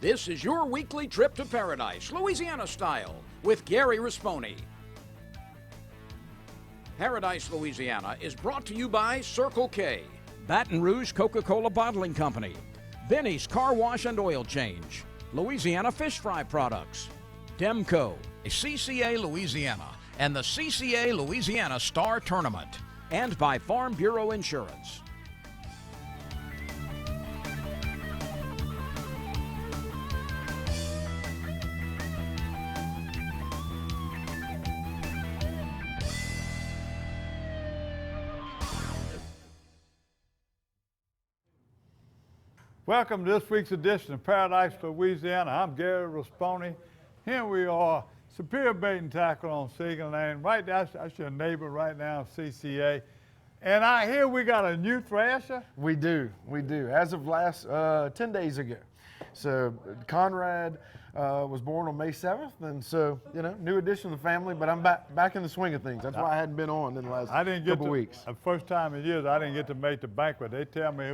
This is your weekly trip to paradise, Louisiana style, with Gary Risponi. Paradise, Louisiana is brought to you by Circle K, Baton Rouge Coca-Cola Bottling Company, Benny's Car Wash and Oil Change, Louisiana Fish Fry Products, Demco, CCA Louisiana, and the CCA Louisiana Star Tournament, and by Farm Bureau Insurance. Welcome to this week's edition of Paradise, Louisiana. I'm Gary Risponi. Here we are, Superior Bait and Tackle on Seagan Lane. Right, that's your neighbor right now, CCA. And I hear we got a new thrasher. We do. As of last 10 days ago. So Conrad was born on May 7th, and so, new addition to the family, but I'm back in the swing of things. That's why I hadn't been on in the last couple weeks. The first time in years I didn't get to make the banquet. They tell me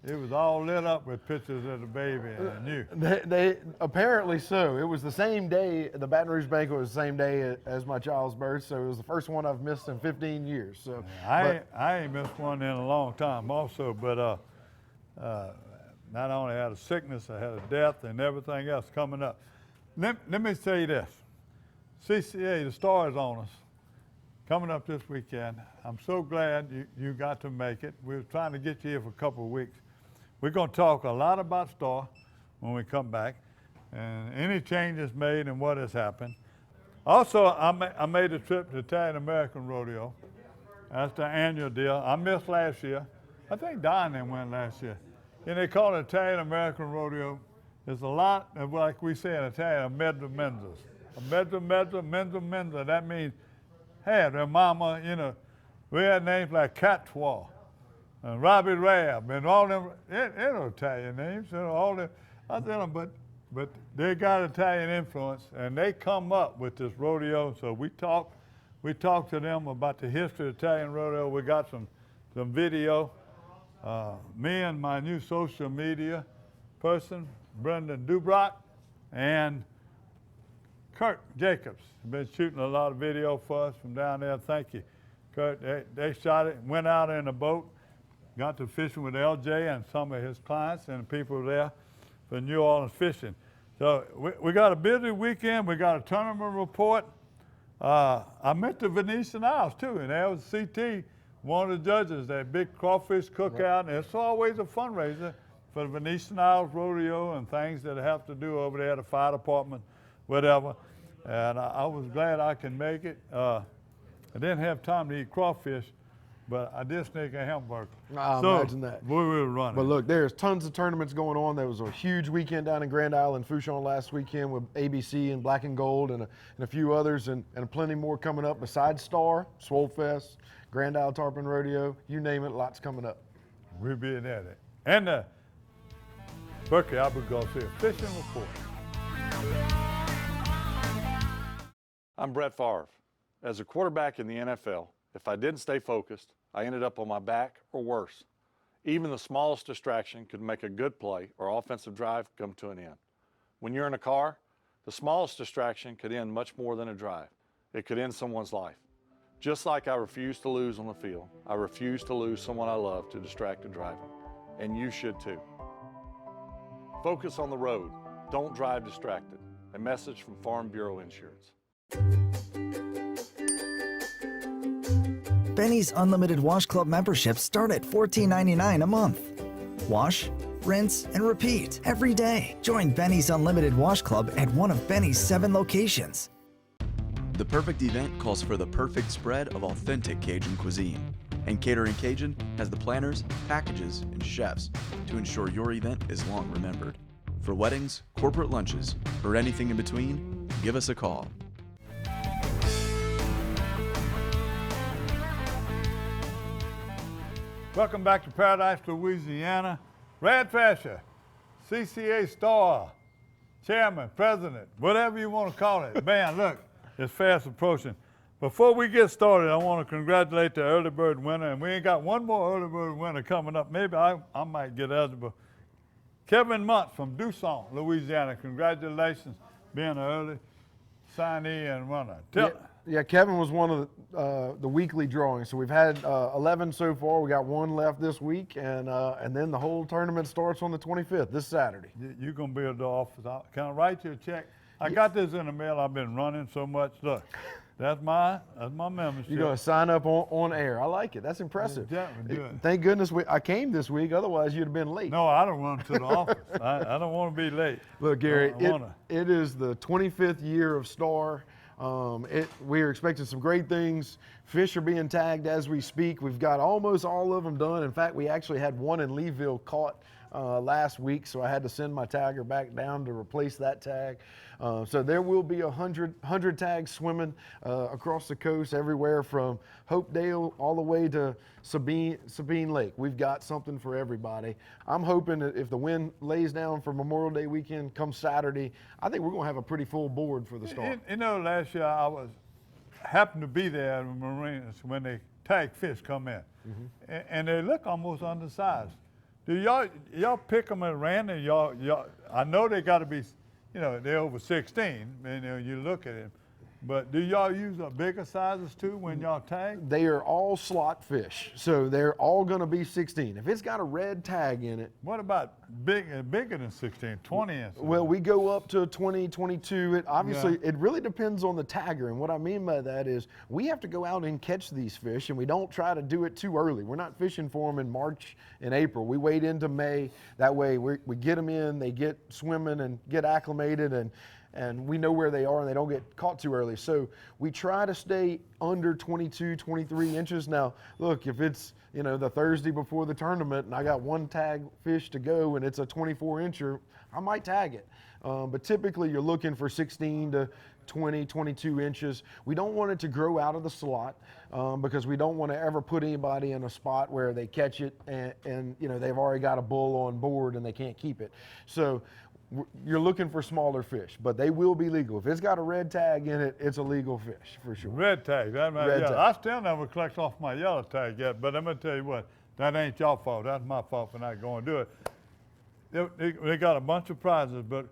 it was all lit up with pictures of the baby and you. They apparently so. It was the same day, the Baton Rouge banquet was the same day as my child's birth, so it was the first one I've missed in 15 years. So I ain't missed one in a long time also, but not only had a sickness, I had a death and everything else coming up. Let me say this. CCA, the Star is on us. Coming up this weekend. I'm so glad you got to make it. We were trying to get you here for a couple of weeks. We're going to talk a lot about Star when we come back and any changes made and what has happened. Also, I made a trip to Italian American Rodeo. That's the annual deal. I missed last year. I think Don and went last year. And they call it Italian American Rodeo. There's a lot of, like we say in Italian, a mezzo mezzo. A mezzo mezzo. That means, hey, their mama, we had names like Catwa and Robbie Rab and all them, Italian names, all them. I tell them, but they got Italian influence and they come up with this rodeo. So we talked to them about the history of Italian rodeo. We got some video. Me and my new social media person, Brendan Dubrock, and Kurt Jacobs have been shooting a lot of video for us from down there. Thank you, Kurt. They shot it, went out in a boat, got to fishing with LJ and some of his clients and people there for New Orleans fishing. So we got a busy weekend. We got a tournament report. I met the Venetian Isles too, and there was CT, one of the judges, that big crawfish cookout, and it's always a fundraiser for the Venetian Isles Rodeo and things that have to do over there, the fire department, whatever. And I was glad I could make it. I didn't have time to eat crawfish, but I did sneak a hamburger. Imagine that. We were running. But look, there's tons of tournaments going on. There was a huge weekend down in Grand Isle and Fouchon last weekend with ABC and Black and Gold and a few others, and plenty more coming up besides Star, Swole Fest, Grand Isle Tarpon Rodeo, you name it, lots coming up. We'll be at it. And Berkeley Abu Garcia Fishing Report. I'm Brett Favre. As a quarterback in the NFL, if I didn't stay focused, I ended up on my back or worse. Even the smallest distraction could make a good play or offensive drive come to an end. When you're in a car, the smallest distraction could end much more than a drive. It could end someone's life. Just like I refuse to lose on the field, I refuse to lose someone I love to distracted driving. And you should too. Focus on the road. Don't drive distracted. A message from Farm Bureau Insurance. Benny's Unlimited Wash Club memberships start at $14.99 a month. Wash, rinse, and repeat every day. Join Benny's Unlimited Wash Club at one of Benny's 7 locations. The perfect event calls for the perfect spread of authentic Cajun cuisine. And Catering Cajun has the planners, packages, and chefs to ensure your event is long remembered. For weddings, corporate lunches, or anything in between, give us a call. Welcome back to Paradise, Louisiana. Brad Thrasher, CCA Star, Chairman, President, whatever you want to call it. Man, look, it's fast approaching. Before we get started, I want to congratulate the early bird winner, and we ain't got one more early bird winner coming up. Maybe I might get eligible. Kevin Muntz from Dusson, Louisiana. Congratulations being an early signee and runner. Yeah, Kevin was one of the weekly drawings. So we've had 11 so far. We got one left this week, and then the whole tournament starts on the 25th, this Saturday. You're going to be at the office. Can I write you a check? I got this in the mail. I've been running so much. Look, that's my membership. You're going to sign up on air. I like it. That's impressive. Thank goodness I came this week. Otherwise, you'd have been late. No, I don't run to the office. I don't want to be late. Look, Gary, it is the 25th year of Star. We are expecting some great things. Fish are being tagged as we speak. We've got almost all of them done. In fact, we actually had one in Leeville caught last week, so I had to send my tagger back down to replace that tag. So there will be 100 tags swimming across the coast, everywhere from Hopedale all the way to Sabine Lake. We've got something for everybody. I'm hoping that if the wind lays down for Memorial Day weekend come Saturday, I think we're going to have a pretty full board for the Star. You know, last year I happened to be there in the marinas when they tag fish come in, and they look almost undersized. Do y'all pick them at random? Y'all, I know they got to be, they're over 16, and you look at it. But do y'all use bigger sizes too when y'all tag? They are all slot fish, so they're all going to be 16. If it's got a red tag in it. What about bigger than 16, 20 inches? Well, we go up to 20, 22. It really depends on the tagger, and what I mean by that is we have to go out and catch these fish, and we don't try to do it too early. We're not fishing for them in March and April. We wait into May. That way we get them in, they get swimming and get acclimated, and we know where they are and they don't get caught too early. So we try to stay under 22, 23 inches. Now, look, if it's, the Thursday before the tournament and I got one tag fish to go and it's a 24-incher, I might tag it. But typically you're looking for 16 to 20, 22 inches. We don't want it to grow out of the slot because we don't want to ever put anybody in a spot where they catch it and they've already got a bull on board and they can't keep it. So you're looking for smaller fish, but they will be legal. If it's got a red tag in it, it's a legal fish for sure. Red tag, tag. I still never collect off my yellow tag yet, but I'm gonna tell you what, that ain't your fault. That's my fault for not going to do it. They got a bunch of prizes, but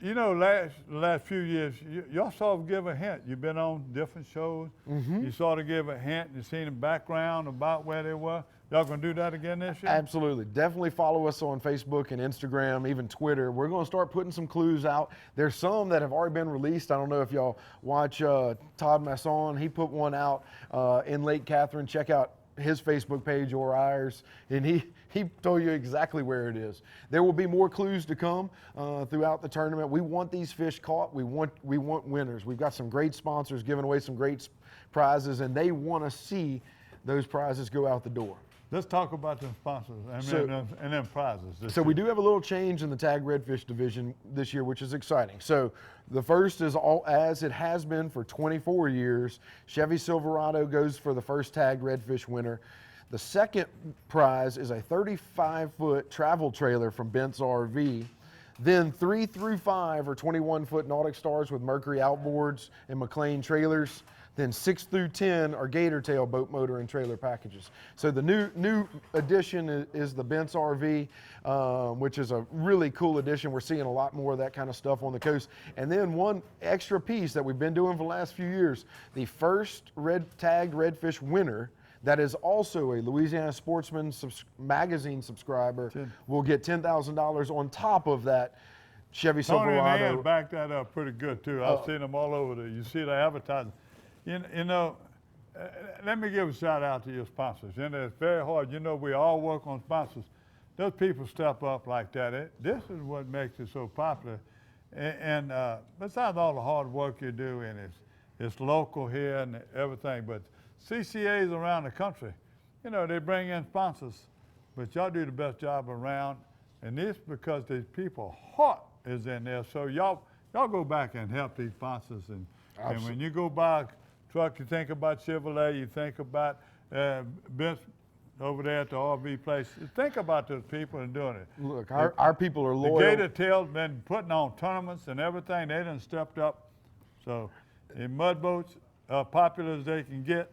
last few years, y'all sort of give a hint. You've been on different shows. You sort of give a hint. You seen the background about where they were. Y'all gonna do that again this year? Masson. Definitely follow us on Facebook and Instagram, even Twitter. We're gonna start putting some clues out. There's some that have already been released. I don't know if y'all watch Todd Masson. He put one out in Lake Catherine. Check out his Facebook page or ours, and he told you exactly where it is. There will be more clues to come throughout the tournament. We want these fish caught. We want winners. We've got some great sponsors giving away some great prizes, and they want to see those prizes go out the door. Let's talk about the sponsors and then prizes. So we do have a little change in the tag redfish division this year, which is exciting. So the first is all as it has been for 24 years. Chevy Silverado goes for the first tag redfish winner. The second prize is a 35-foot travel trailer from Bent's RV. Then 3 through 5 are 21-foot Nautic Stars with Mercury outboards and McLean trailers. Then 6 through 10 are Gator Tail boat motor and trailer packages. So the new addition is the Bent's RV, which is a really cool addition. We're seeing a lot more of that kind of stuff on the coast. And then one extra piece that we've been doing for the last few years, the first tagged redfish winner that is also a Louisiana Sportsman magazine subscriber will get $10,000 on top of that Chevy Silverado. Tony and Ann backed that up pretty good too. I've seen them all over there. You see the advertising. Let me give a shout out to your sponsors. It's very hard. We all work on sponsors. Those people step up like that. This is what makes it so popular. And besides all the hard work you do, and it's local here and everything, but CCAs around the country, they bring in sponsors, but y'all do the best job around. And this because these people heart is in there. So y'all go back and help these sponsors. And when you go buy a truck, you think about Chevrolet, you think about Benz over there at the RV place. You think about those people and doing it. Look, our people are loyal. The Gator Tail's been putting on tournaments and everything. They done stepped up. So in mud boats, popular as they can get,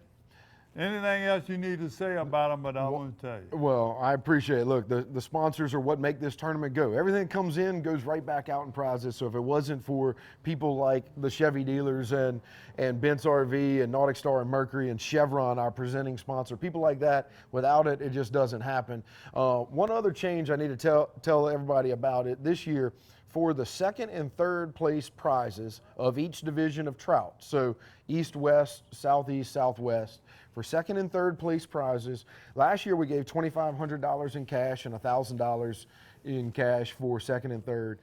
Anything else you need to say about them, but I want to tell you. Well, I appreciate it. Look, the sponsors are what make this tournament go. Everything that comes in goes right back out in prizes. So if it wasn't for people like the Chevy dealers and Bent's RV and Nautic Star and Mercury and Chevron, our presenting sponsor, people like that, without it, it just doesn't happen. One other change I need to tell everybody about it this year. For the second and third place prizes of each division of trout, so east, west, southeast, southwest, for second and third place prizes, last year we gave $2,500 in cash and $1,000 in cash for second and third.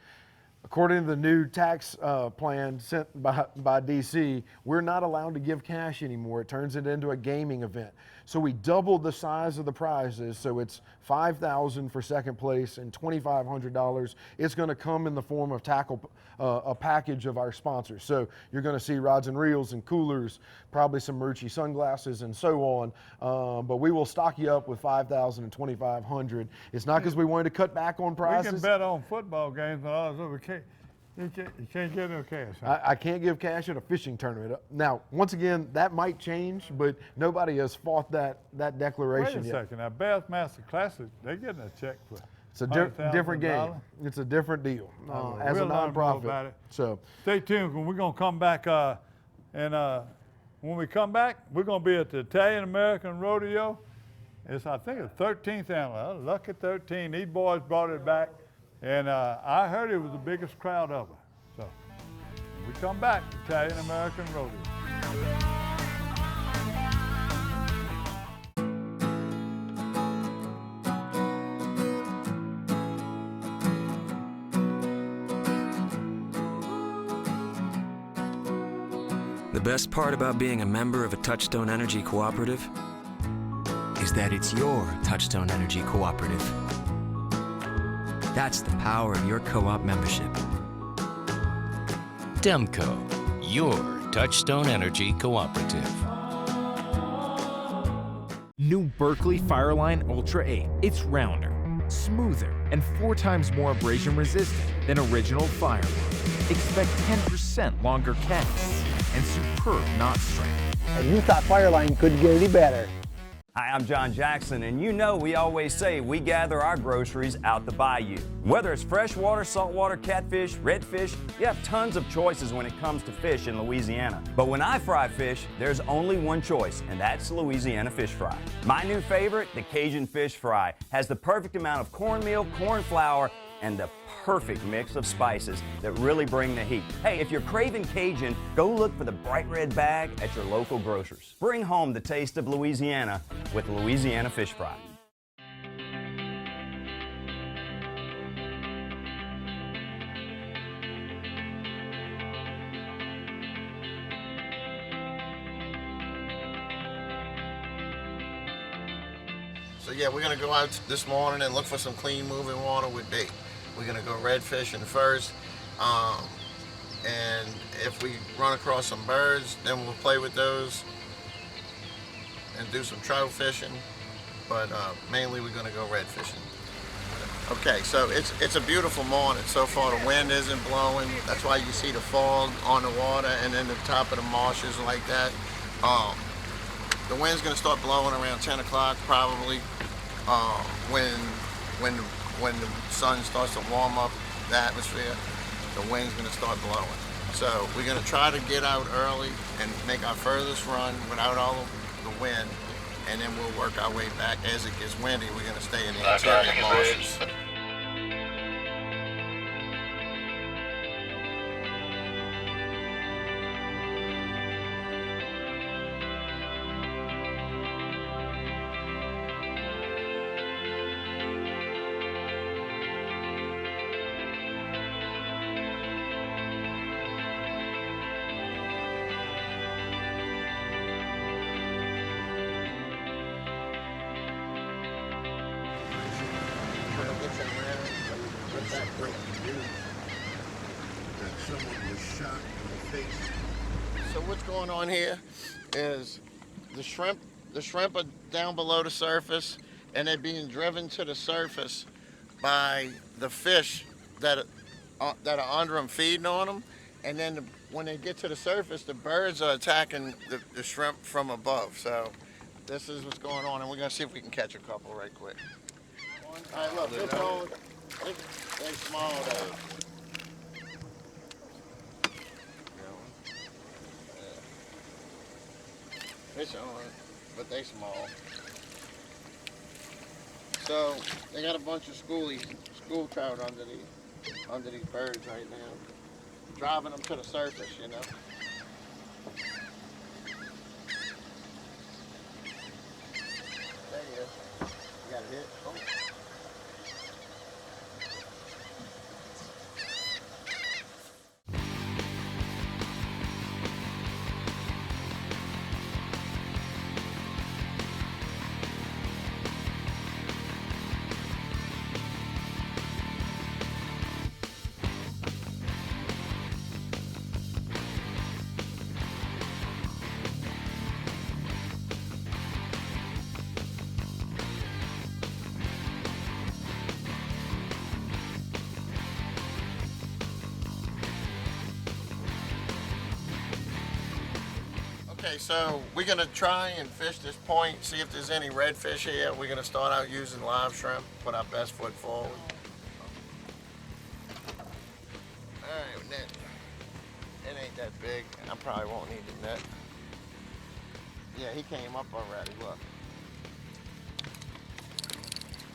According to the new tax plan sent by DC, we're not allowed to give cash anymore. It turns it into a gaming event. So we doubled the size of the prizes. So it's $5,000 for second place and $2,500. It's going to come in the form of a package of our sponsors. So you're going to see rods and reels and coolers, probably some Marucci sunglasses and so on. But we will stock you up with $5,000 and $2,500. It's not because we wanted to cut back on prizes. We can bet on football games, but also you can't get no cash. Huh? I can't give cash at a fishing tournament. Now, once again, that might change, but nobody has fought that declaration Wait a second. Now, Bassmaster Classic, they're getting a check for It's a different game. It's a different deal as we'll a learn more nonprofit. about it. So stay tuned. We're going to come back, and when we come back, we're going to be at the Italian American Rodeo. I think it's 13th annual. Lucky 13. These boys brought it back. And I heard it was the biggest crowd ever. So when we come back, Italian American Rodeo. The best part about being a member of a Touchstone Energy Cooperative is that it's your Touchstone Energy Cooperative. That's the power of your co-op membership. Demco, your Touchstone Energy Cooperative. New Berkeley Fireline Ultra 8. It's rounder, smoother, and 4 times more abrasion resistant than original Fireline. Expect 10% longer casts and superb knot strength. And you thought Fireline couldn't get any better. Hi, I'm John Jackson, and you know we always say we gather our groceries out the bayou. Whether it's freshwater, saltwater, catfish, redfish, you have tons of choices when it comes to fish in Louisiana. But when I fry fish, there's only one choice, and that's Louisiana fish fry. My new favorite, the Cajun fish fry, has the perfect amount of cornmeal, corn flour, and the perfect mix of spices that really bring the heat. Hey, if you're craving Cajun, go look for the bright red bag at your local grocers. Bring home the taste of Louisiana with Louisiana Fish Fry. So yeah, we're gonna go out this morning and look for some clean moving water with bait. We're gonna go red fishing first, and if we run across some birds, then we'll play with those and do some trout fishing. But mainly we're gonna go red fishing. Okay, so it's a beautiful morning so far. The wind isn't blowing. That's why you see the fog on the water and then the top of the marshes like that. The wind's gonna start blowing around 10 o'clock probably when the sun starts to warm up the atmosphere. The wind's gonna start blowing. So we're gonna try to get out early and make our furthest run without all the wind, and then we'll work our way back. As it gets windy, we're gonna stay in the interior marshes. So what's going on here is the shrimp are down below the surface, and they're being driven to the surface by the fish that are under them feeding on them, and then when they get to the surface, the birds are attacking the shrimp from above. So This is what's going on, and we're gonna see if we can catch a couple right quick. All right, look, fish on. They're small though. Fish on, but they small. So they got a bunch of school trout under these birds right now, driving them to the surface, you know. There you go. You got a hit. Oh. Okay, so we're gonna try and fish this point, see if there's any redfish here. We're gonna start out using live shrimp, put our best foot forward. All right, net. It ain't that big. I probably won't need the net. Yeah, he came up already, look.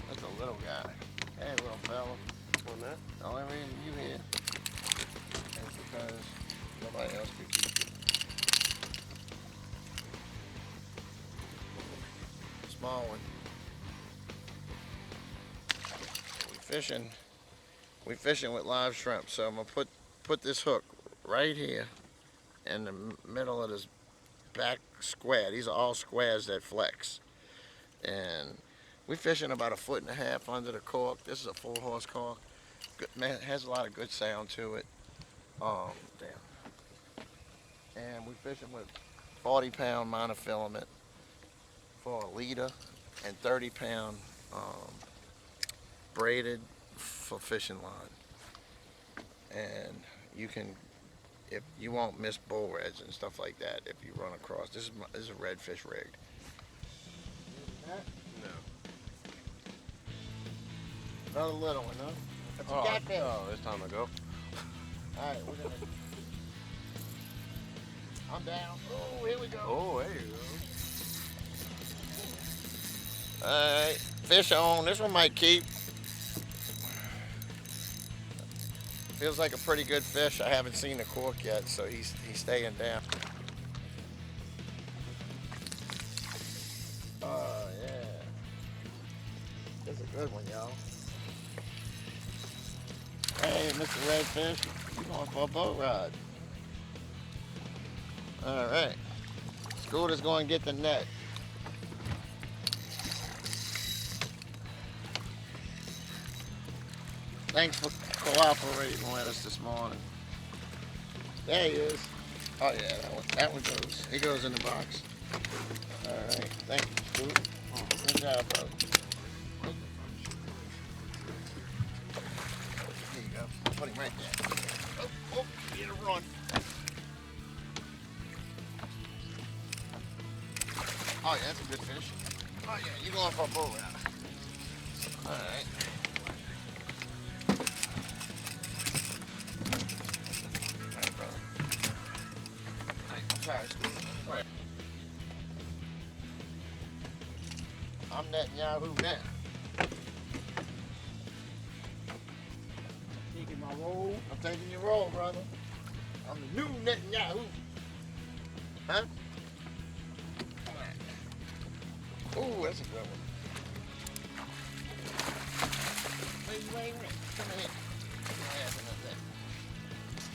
That's a little guy. Hey, little fella. On that? The only reason you here is because nobody else could keep it. Small one. We fishing with live shrimp, so I'm gonna put this hook right here in the middle of this back square. These are all squares that flex, and we fishing about 1.5 foot under the cork. This is a 4-horse cork. Good, man, it has a lot of good sound to it. Damn. And we fishing with 40-pound monofilament for a leader and 30-pound braided for fishing line. And you can, if you won't miss bull reds and stuff like that if you run across. This is a redfish rig. No. Another little one, huh? That's a catfish. Oh, it's time to go. All right, we're gonna. I'm down. Oh, here we go. Oh, there you go. All right, fish on. This one might keep. Feels like a pretty good fish. I haven't seen the cork yet, so he's staying down. Oh, yeah. This is a good one, y'all. Hey, Mr. Redfish, you going for a boat ride? All right. Scooter's going to get the net. Thanks for cooperating with us this morning. There he is. Oh yeah, that one goes. He goes in the box. All right, thank you, Scoot. Good job, brother. Here you go. Put him right there. Oh, he had a run. Oh yeah, that's a good fish. Oh yeah, you're going for a bull ride. All right. I'm Netanyahu now. Taking my roll. I'm taking your roll, brother. I'm the new Netanyahu. Huh? Ooh, that's a good one. Wait. Come here.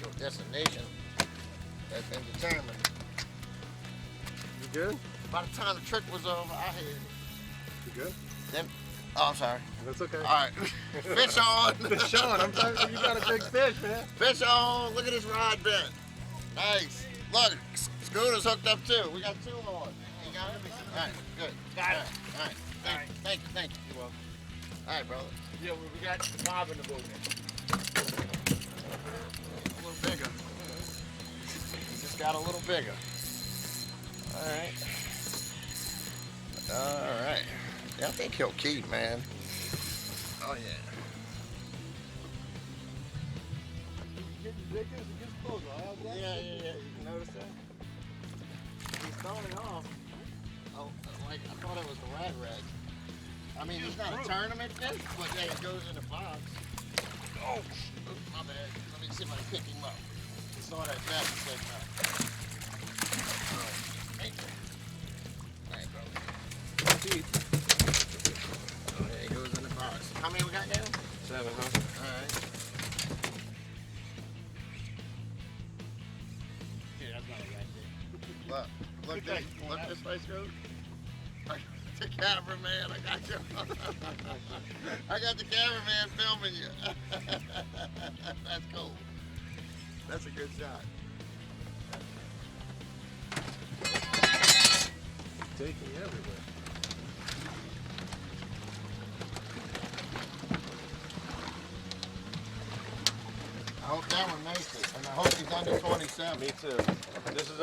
Your destination has been determined. You good? By the time the trick was over, I had. You good? Then, oh, I'm sorry. That's okay. All right. Fish on. Fish on. I'm sorry. You got a big fish, man. Fish on. Look at this rod bent. Nice. Look, Scooter's hooked up too. We got 2 on. You got it? All right, good. Got it. All right. Thank you. You're welcome. All right, brother. Yeah, we got Bob in the boat now. A little bigger. He just got a little bigger. All right. All right. Yeah, I think he'll keep, man. Oh, yeah. Yeah. You notice that? He's throwing it off. Oh, like I thought it was a rat. I mean, it's not a tournament fish, but yeah, it goes in the box. Oh, my bad. Let me see if I can pick him up. I saw that net and said no. Hey, bro. Oh, yeah, it goes in the box. How many we got now? 7, huh? All right. Yeah, that's not a rat fish. Look this place goes. The cameraman, I got you. I got the cameraman filming you. That's cool. That's a good shot. Taking everywhere. I hope that one makes it, and I hope he's under 27. Me too. This is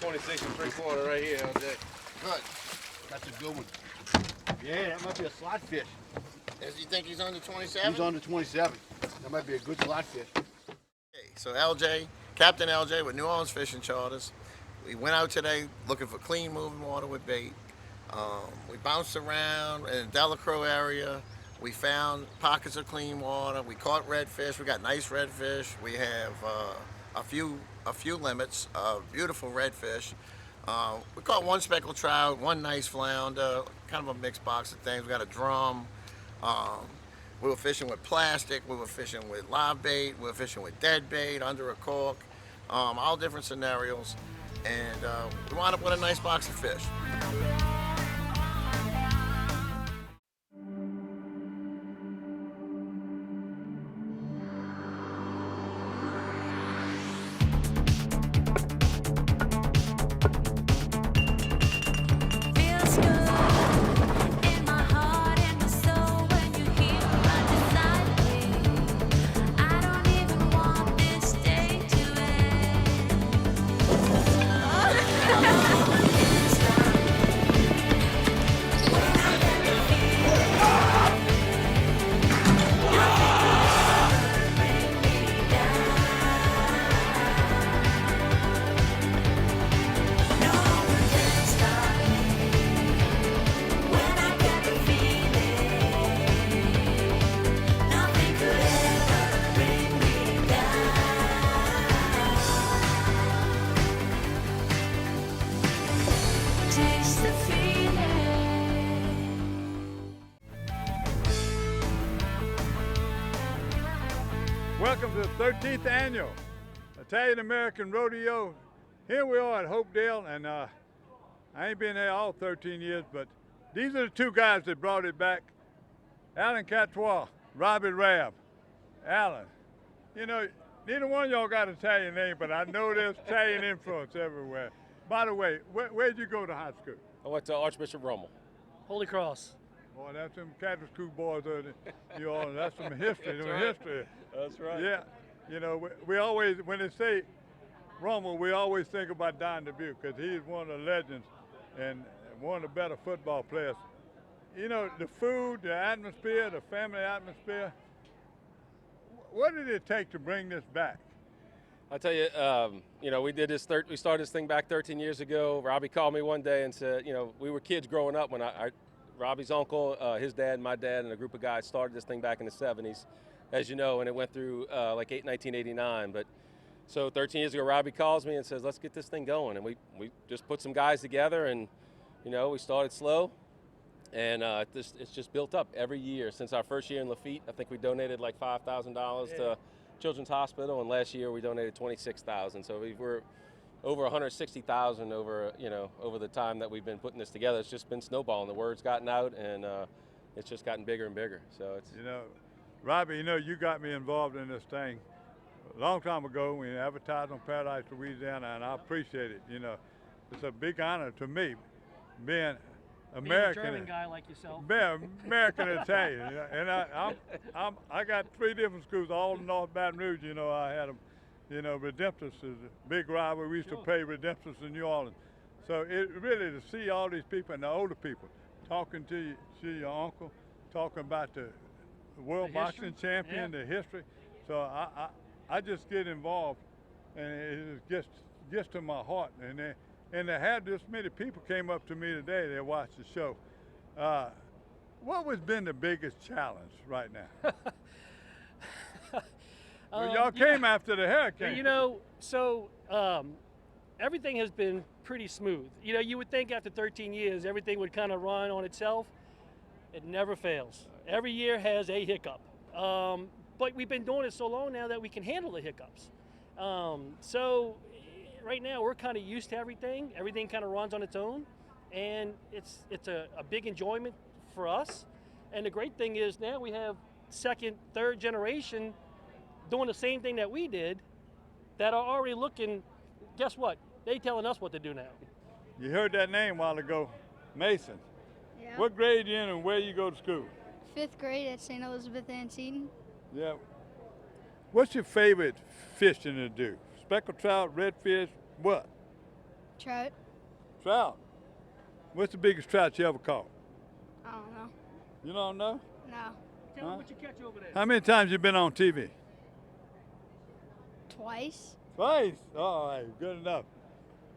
26 and 3/4 right here on deck. Good. That's a good one. Yeah, that might be a slot fish. Does you think he's under 27? He's under 27. That might be a good slot fish. Okay, so LJ, Captain LJ with New Orleans Fishing Charters. We went out today looking for clean moving water with bait. We bounced around in the Delacroix area. We found pockets of clean water. We caught redfish. We got nice redfish. We have a few limits of beautiful redfish. We caught one speckled trout, one nice flounder, kind of a mixed box of things. We got a drum. We were fishing with plastic. We were fishing with live bait. We were fishing with dead bait, under a cork, all different scenarios. And we wound up with a nice box of fish. Welcome to the 13th annual Italian American Rodeo. Here we are at Hopedale, and I ain't been there all 13 years, but these are the two guys that brought it back. Alan Catois, Robbie Rabb. Alan, you know, neither one of y'all got an Italian name, but I know there's Italian influence everywhere. By the way, where'd you go to high school? I went to Archbishop Rummel. Holy Cross. Boy, that's them Catholic school boys, you all. That's some history. That's right. History. That's right. Yeah, you know, we always, when they say Rummel, we always think about Don Dubuque because he's one of the legends and one of the better football players. You know, the food, the atmosphere, the family atmosphere. What did it take to bring this back? I tell you, you know, we started this thing back 13 years ago. Robbie called me one day and said, you know, we were kids growing up when Robbie's uncle, his dad, my dad, and a group of guys started this thing back in the 70s, as you know, and it went through 1989. But so 13 years ago, Robbie calls me and says, let's get this thing going. And we just put some guys together, and, you know, we started slow. And it's just built up every year. Since our first year in Lafitte, I think we donated like $5,000 to Children's Hospital, and last year we donated $26,000. So we're over $160,000 over the time that we've been putting this together. It's just been snowballing. The word's gotten out, and it's just gotten bigger and bigger. So it's, you know, Robbie, you know, you got me involved in this thing a long time ago. We advertised on Paradise, Louisiana, and I appreciate it. You know, it's a big honor to me being American, being a German guy like yourself. American Italian, and I got 3 different schools, all in North Baton Rouge. You know, I had them. You know, Redemptus is a big rival. We used to play Redemptus in New Orleans. So it really to see all these people and the older people talking to you, see your uncle, talking about the world boxing champion, the history. So I just get involved, and it just gets to my heart. And to have this many people came up to me today, they watched the show. What has been the biggest challenge right now? Well, y'all came after the hurricane. You know, so everything has been pretty smooth. You know, you would think after 13 years everything would kind of run on itself. It never fails. Every year has a hiccup. But we've been doing it so long now that we can handle the hiccups. So right now we're kind of used to everything. Everything kind of runs on its own, and it's a big enjoyment for us. And the great thing is now we have second, third generation doing the same thing that we did that are already looking. Guess what? They telling us what to do now. You heard that name a while ago, Mason. Yeah. What grade you in and where you go to school? 5th grade at St. Elizabeth Antietam. Yeah. What's your favorite fishing to do? Speckled trout, redfish, what? Trout. Trout. What's the biggest trout you ever caught? I don't know. You don't know? No. Tell me what you catch over there. How many times you been on TV? Twice. Twice? All right, good enough.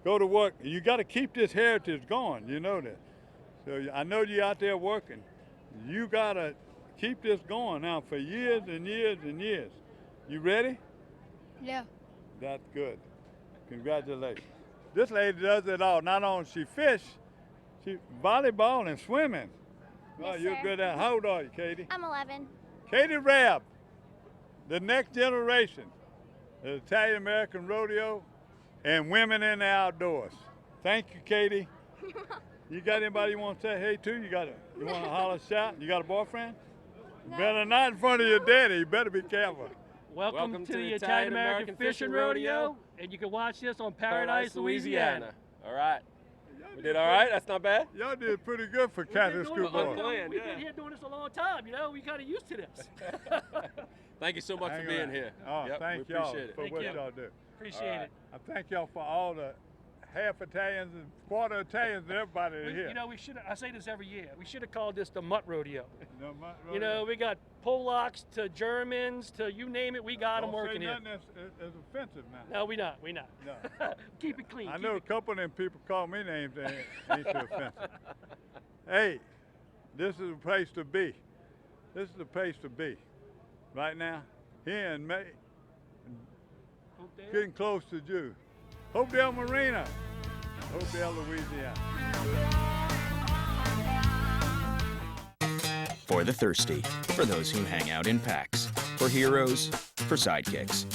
Go to work. You got to keep this heritage going, you know that. So I know you're out there working. You got to keep this going now for years and years and years. You ready? Yeah. That's good. Congratulations. This lady does it all. Not only she fish, she volleyball and swimming. Oh, Yes, you're sir. good at it. How old are you, Katie? I'm 11. Katie Rabb, the next generation, the Italian American rodeo and women in the outdoors. Thank you, Katie. You got anybody you want to say hey to? You want to holler, shout? You got a boyfriend? No. Better not in front of your daddy. You better be careful. Welcome to the Italian American Fishing Rodeo, and you can watch this on Paradise, Louisiana. All right. We did all right? That's not bad? Y'all did pretty good for Catholic school boys. We've been here doing this a long time, you know, we kind of used to this. Thank you so much for being here. Oh, Yep, thank we y'all appreciate it. for what y'all do. Appreciate it. I thank y'all for all the half Italians and quarter Italians and everybody here. You know, I say this every year, we should have called this the Mutt Rodeo. The Mutt You know, we got Polacks to Germans to you name it, we got them working here. Don't say nothing that's offensive now. No, we not. No. Keep it clean. I know a couple of them people call me names that ain't too offensive. Hey, this is the place to be. This is the place to be. Right now, here in May, getting close to June. Hopedale Marina, Hopedale, Louisiana. For the thirsty, for those who hang out in packs, for heroes, for sidekicks,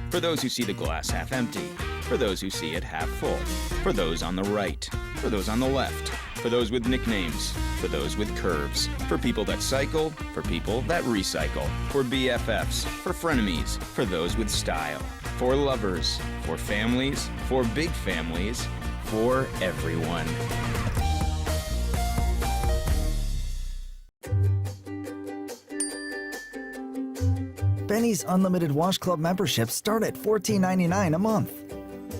for those who see the glass half empty, for those who see it half full, for those on the right, for those on the left, for those with nicknames, for those with curves, for people that cycle, for people that recycle, for BFFs, for frenemies, for those with style, for lovers, for families, for big families, for everyone. Benny's Unlimited Wash Club memberships start at $14.99 a month.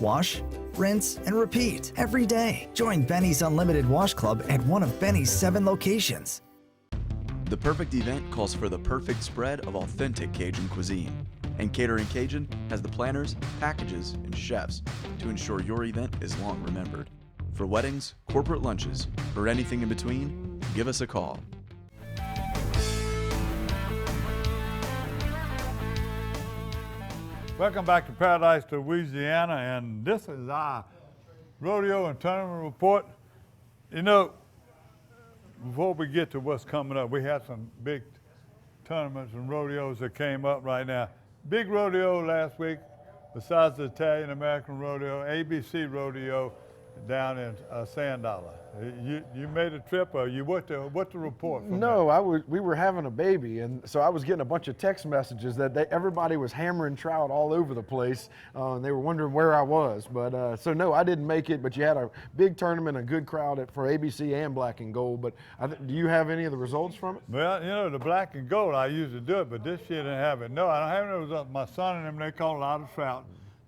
Wash, rinse, and repeat every day. Join Benny's Unlimited Wash Club at one of Benny's 7 locations. The perfect event calls for the perfect spread of authentic Cajun cuisine. And Catering Cajun has the planners, packages, and chefs to ensure your event is long remembered. For weddings, corporate lunches, or anything in between, give us a call. Welcome back to Paradise, Louisiana, and this is our rodeo and tournament report. You know, before we get to what's coming up, we had some big tournaments and rodeos that came up right now. Big rodeo last week, besides the Italian American Rodeo, ABC Rodeo down in Sand Dollar. You made a trip, or you what the report from No, we were having a baby, and so I was getting a bunch of text messages that everybody was hammering trout all over the place, and they were wondering where I was. But so no, I didn't make it. But you had a big tournament, a good crowd for ABC and Black and Gold. But do you have any of the results from it? Well, you know, the Black and Gold, I usually do it, but this year didn't have it. No, I don't have any results. My son and them, they caught a lot of trout.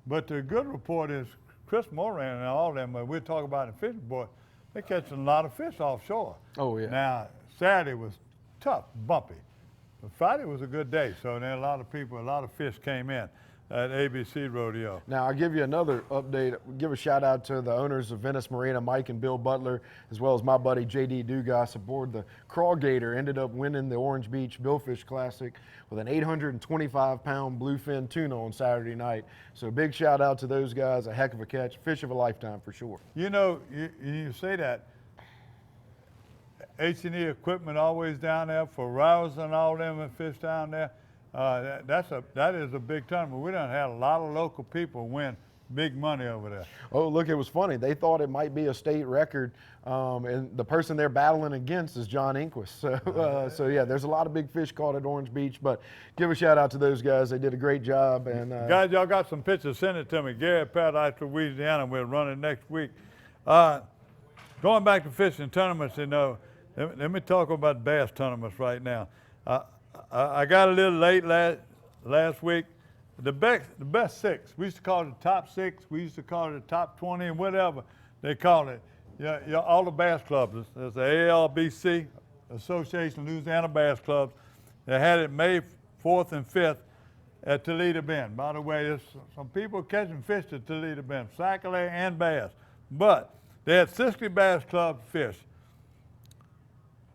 But the good report is Chris Moran and all them, we talk about the fishing boys, they catching a lot of fish offshore. Oh, yeah. Now, Saturday was tough, bumpy. But Friday was a good day, so then a lot of people, a lot of fish came in at ABC Rodeo. Now, I'll give you another update. Give a shout out to the owners of Venice Marina, Mike and Bill Butler, as well as my buddy JD Dugas aboard the Crawgator. Ended up winning the Orange Beach Billfish Classic with an 825-pound bluefin tuna on Saturday night. So big shout out to those guys. A heck of a catch. Fish of a lifetime for sure. You know, you say that. H&E equipment always down there for rouse and all them and fish down there. That is a big tournament. We done had a lot of local people win big money over there. Oh, look, it was funny. They thought it might be a state record, and the person they're battling against is John Inquist. So yeah, there's a lot of big fish caught at Orange Beach, but give a shout out to those guys. They did a great job. And guys, y'all got some pictures, send it to me. Gary Paradise, Louisiana, we're running next week. Going back to fishing tournaments, you know, let me talk about bass tournaments right now. I got a little late last week. The best six, we used to call it the top six, we used to call it the top 20 and whatever they call it. Yeah, all the bass clubs, there's the ALBC, Association of Louisiana Bass Clubs. They had it May 4th and 5th at Toledo Bend. By the way, there's some people catching fish at Toledo Bend, sac-a-lait and bass. But they had 60 bass club fish.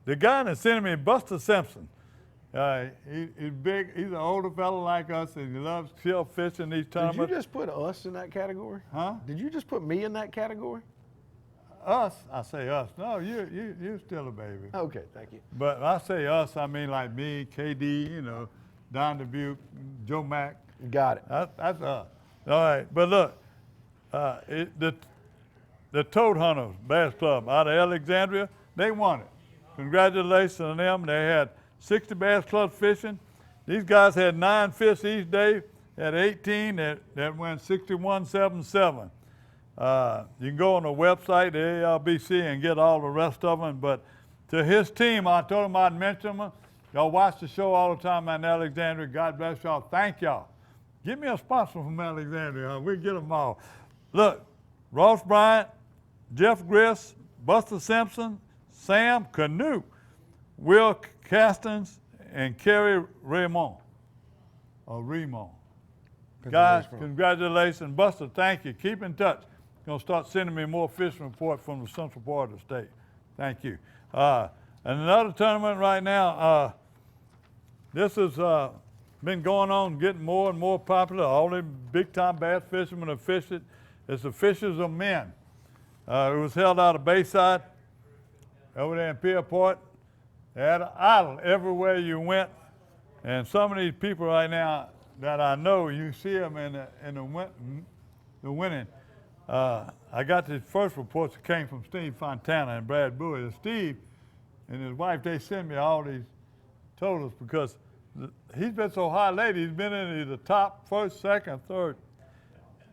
The guy in the center of me, Buster Simpson, he's big, he's an older fellow like us, and he loves still fishing these tournaments. Did you just put us in that category? Huh? Did you just put me in that category? Us? I say us. No, you're still a baby. Okay, thank you. But I say us, I mean like me, KD, you know, Don Dubuque, Joe Mack. You got it. That's us. All right, but look, the Toad Hunters Bass Club out of Alexandria, they won it. Congratulations on them. They had 60 bass clubs fishing. These guys had 9 fish each day. Had 18 that went 61.77. You can go on the website, the ALBC, and get all the rest of them. But to his team, I told him I'd mention them. Y'all watch the show all the time in Alexandria. God bless y'all. Thank y'all. Give me a sponsor from Alexandria. Huh? We'll get them all. Look, Ross Bryant, Jeff Griss, Buster Simpson, Sam Canoe, Will Castens, and Kerry Raymond. Guys, congratulations. Buster, thank you. Keep in touch. Going to start sending me more fishing reports from the central part of the state. Thank you. And another tournament right now, this has been going on, getting more and more popular. All the big-time bass fishermen have fished it. It's the Fishers of Men. It was held out of Bayside, over there in Pierport. They had an idol everywhere you went. And some of these people right now that I know, you see them in the winning. I got the first reports that came from Steve Fontana and Brad Bowie. And Steve and his wife, they send me all these totals because he's been so high lately. He's been in either top, first, second, third.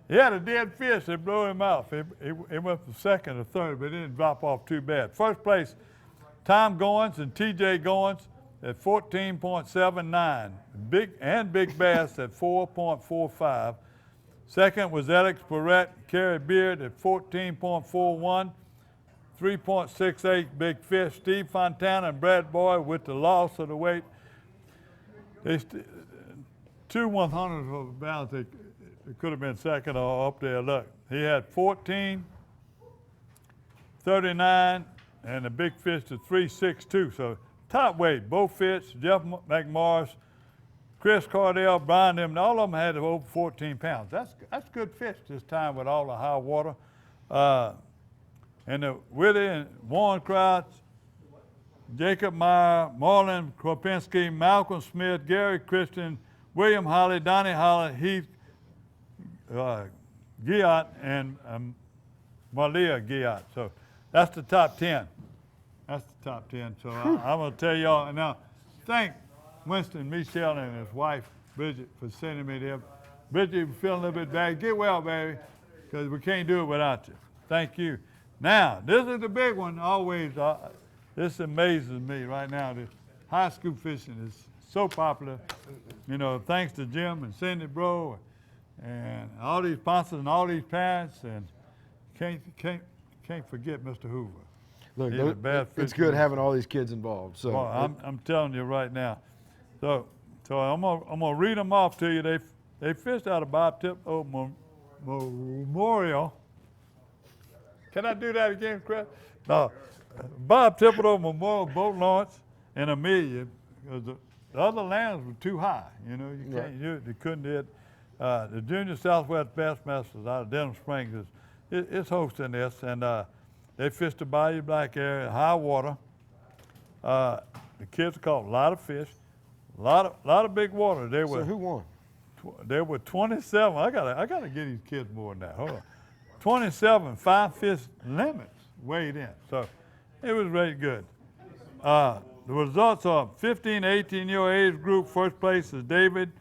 He had a dead fish that blew him off. He went from second or third, but it didn't drop off too bad. First place, Tom Goins and TJ Goins at 14.79. Big Bass at 4.45. Second was Alex Barrett, Kerry Beard at 14.41. 3.68 Big Fish. Steve Fontana and Brad Boyd with the loss of the weight. Two 100s of the balance. It could have been second or up there. Look, he had 14, 39, and the big fish to 3.62. So top weight, both fish, Jeff McMorris, Chris Cardell, Brian, them, all of them had over 14 pounds. That's good fish this time with all the high water. And the Willie and Warren Crouch, Jacob Meyer, Marlon Kropinski, Malcolm Smith, Gary Christian, William Holly, Donnie Holly, Heath Giat, and Malia Giat. So that's the top 10. That's the top 10. So I'm going to tell y'all now, thank Winston Michelle and his wife, Bridget, for sending me there. Bridget, you're feeling a little bit bad. Get well, baby, because we can't do it without you. Thank you. Now, this is the big one always. This amazes me right now. This high school fishing is so popular. You know, thanks to Jim and Cindy Bro and all these sponsors and all these parents. And can't forget Mr. Hoover. Look, He's a bad it's fisherman. good having all these kids involved. So Well, I'm telling you right now. So I'm gonna read them off to you. They fished out of Bob Tip Memorial. Can I do that again, Chris? No, Bob Thibodeau Memorial Boat Launch in Amelia, because the other lands were too high. You know, you can't do it. You couldn't do it. The Junior Southwest Bassmasters out of Denham Springs is hosting this, and they fished the Bayou Black area, high water. The kids caught a lot of fish, a lot of big water. So who won? There were 27. I gotta get these kids more than that. Hold on. 27 5-fish limits weighed in. So it was really good. The results are 15 to 18-year age group. First place is David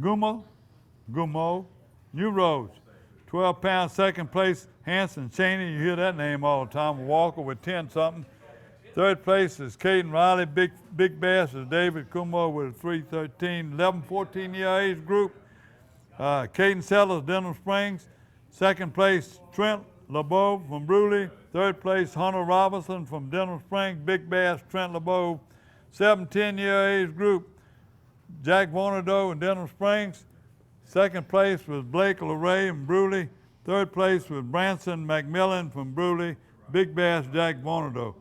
Gumo, New Rose. 12 pounds. Second place, Hanson Cheney. You hear that name all the time. Walker with 10-something. Third place is Caden Riley. Big bass is David Kumo with a 313. 11, 14-year age group. Caden Sellers, Denham Springs. Second place, Trent LeBeau from Bruley. Third place, Hunter Robinson from Denham Springs. Big bass, Trent LeBeau. 7, 10-year age group, Jack Vonado in Denham Springs. Second place was Blake LeRae from Bruley. Third place was Branson McMillan from Bruley. Big bass, Jack Vonado.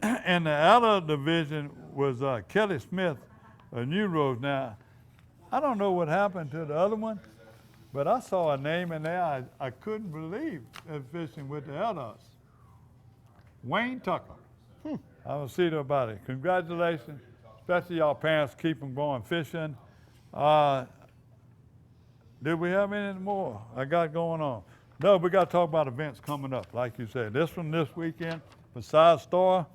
And the other division was Kelly Smith of New Rose. Now, I don't know what happened to the other one, but I saw a name in there I couldn't believe fishing with the elders. Wayne Tucker. I will see about it. Congratulations, especially y'all parents, keep them going fishing. Did we have any more I got going on? No, we got to talk about events coming up, like you said. This one this weekend, besides Star,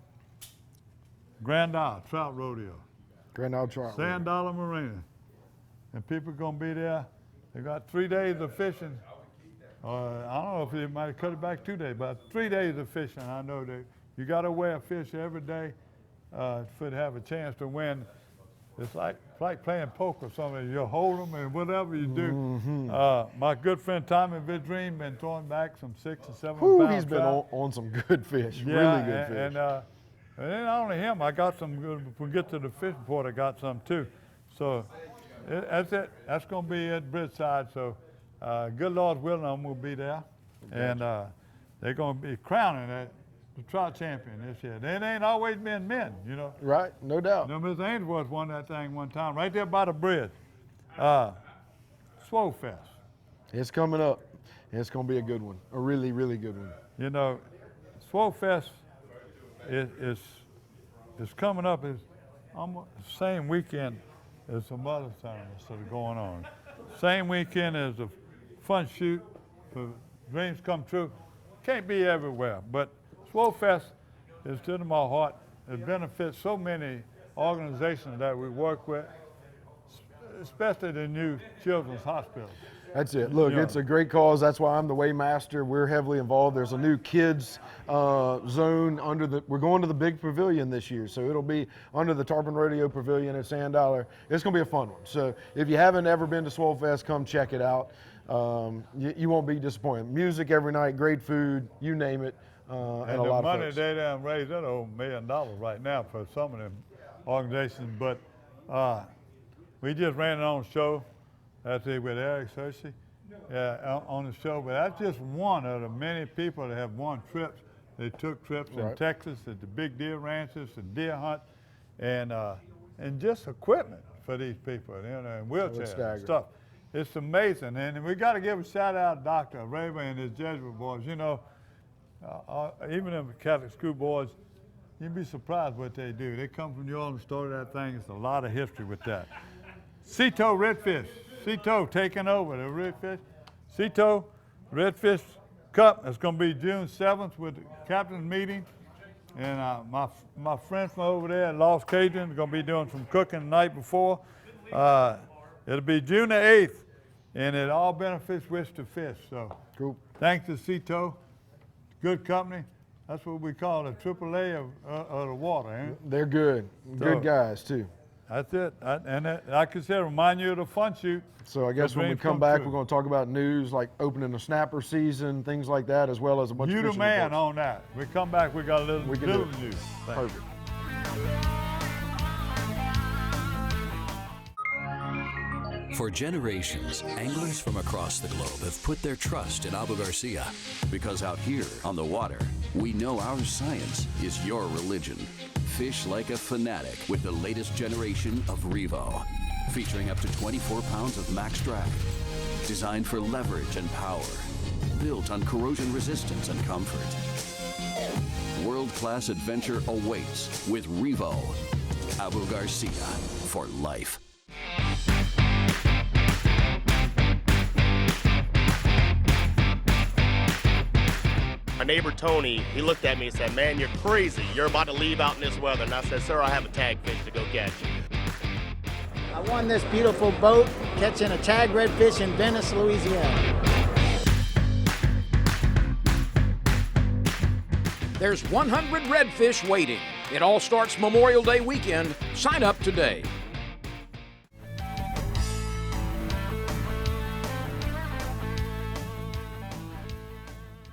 Grand Isle Trout Rodeo. Grand Isle Trout Rodeo. Sand Dollar Marina. And people are going to be there. They got 3 days of fishing. I don't know if they might have cut it back 2 days, but 3 days of fishing. I know that you got to wear a fish every day to have a chance to win. It's like playing poker or something. You hold them and whatever you do. My good friend Tommy Vidreen been throwing back some 6 and 7 pound he's been on some good fish, yeah, really good fish. And then not only him, I got some good. If we get to the fishing port, I got some too. So that's it. That's going to be at Bridgeside. So good Lord willing, I'm going to be there. And they're going to be crowning the trout champion this year. It ain't always been men, you know. Right, no doubt. You know, Miss Ainsworth won that thing one time right there by the bridge. Swole Fest. It's coming up. It's going to be a good one, a really, really good one. You know, Swole Fest is coming up. It's almost the same weekend as some other tournaments that are going on. Same weekend as a fun shoot for Dreams Come True. Can't be everywhere, but Swole Fest is to my heart. It benefits so many organizations that we work with, especially the new children's hospital. That's it. Look, it's a great cause. That's why I'm the weighmaster. We're heavily involved. There's a new kids zone under we're going to the big pavilion this year. So it'll be under the Tarpon Rodeo Pavilion at Sand Dollar. It's going to be a fun one. So if you haven't ever been to Swole Fest, come check it out. You won't be disappointed. Music every night, great food, you name it. And a lot of the money folks. they done raised that over $1 million right now for some of them organizations. But we just ran it on the show. That's it with Eric Hershey on the show. But that's just one of the many people that have won trips. They took trips in Texas at the big deer ranches and deer hunt, and just equipment for these people, you know, and wheelchairs and stuff. It's amazing, and we got to give a shout out to Dr. Raver and his Jesuit boys. You know, even the Catholic school boys, you'd be surprised what they do. They come from New Orleans, started that thing. It's a lot of history with that. Cito Redfish. Cito taking over the Redfish. Cito Redfish Cup. It's going to be June 7th with the captain's meeting. And my friend from over there at Lost Cajun is going to be doing some cooking the night before. It'll be June the 8th, and it all benefits Wish to Fish. So cool. Thanks to Cito. Good company. That's what we call the AAA of the water. Ain't it? They're good. Good guys, too. That's it. Like I said, remind you of the fun shoot. So I guess when we come back, we're going to talk about news like opening the snapper season, things like that, as well as a bunch of fishing You the man reports. on that. We come back, we got a little news. Perfect. For generations, anglers from across the globe have put their trust in Abu Garcia. Because out here on the water, we know our science is your religion. Fish like a fanatic with the latest generation of Revo. Featuring up to 24 pounds of max drag. Designed for leverage and power. Built on corrosion resistance and comfort. World-class adventure awaits with Revo. Abu Garcia for life. My neighbor Tony, he looked at me and said, "Man, you're crazy. You're about to leave out in this weather." And I said, "Sir, I have a tag fish to go catch." I won this beautiful boat catching a tag redfish in Venice, Louisiana. There's 100 redfish waiting. It all starts Memorial Day weekend. Sign up today.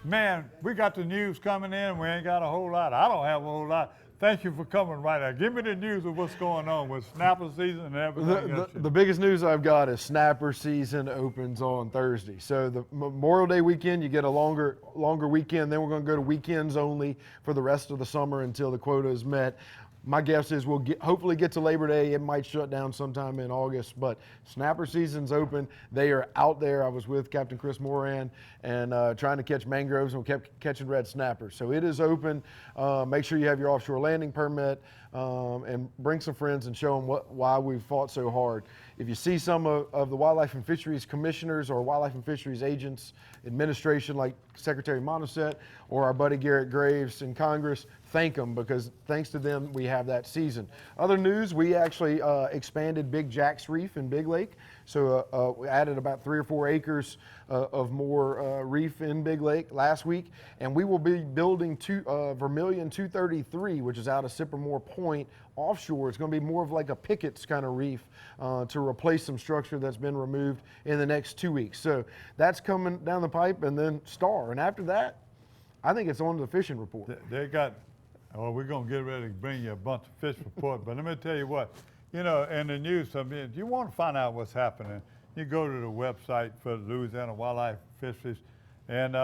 Man, we got the news coming in. We ain't got a whole lot. I don't have a whole lot. Thank you for coming right now. Give me the news of what's going on with snapper season and everything. The biggest news I've got is snapper season opens on Thursday. So the Memorial Day weekend, you get a longer weekend. Then we're going to go to weekends only for the rest of the summer until the quota is met. My guess is we'll hopefully get to Labor Day. It might shut down sometime in August, but snapper season's open. They are out there. I was with Captain Chris Moran and trying to catch mangroves, and we kept catching red snappers. So it is open. Make sure you have your offshore landing permit and bring some friends and show them why we've fought so hard. If you see some of the Wildlife and Fisheries Commissioners or Wildlife and Fisheries Agents administration like Secretary Montesset or our buddy Garrett Graves in Congress, thank them, because thanks to them we have that season. Other news, we actually expanded Big Jack's Reef in Big Lake. So we added about 3 or 4 acres of more reef in Big Lake last week, and we will be building Vermilion 233, which is out of Sippermore Point offshore. It's going to be more of like a Pickett's kind of reef to replace some structure that's been removed in the next 2 weeks. So that's coming down the pipe, and then Star. And after that, I think it's on to the fishing report. They got, well, we're going to get ready to bring you a bunch of fish report, but let me tell you what, you know, in the news, I mean, if you want to find out what's happening, you go to the website for Louisiana Wildlife Fisheries, and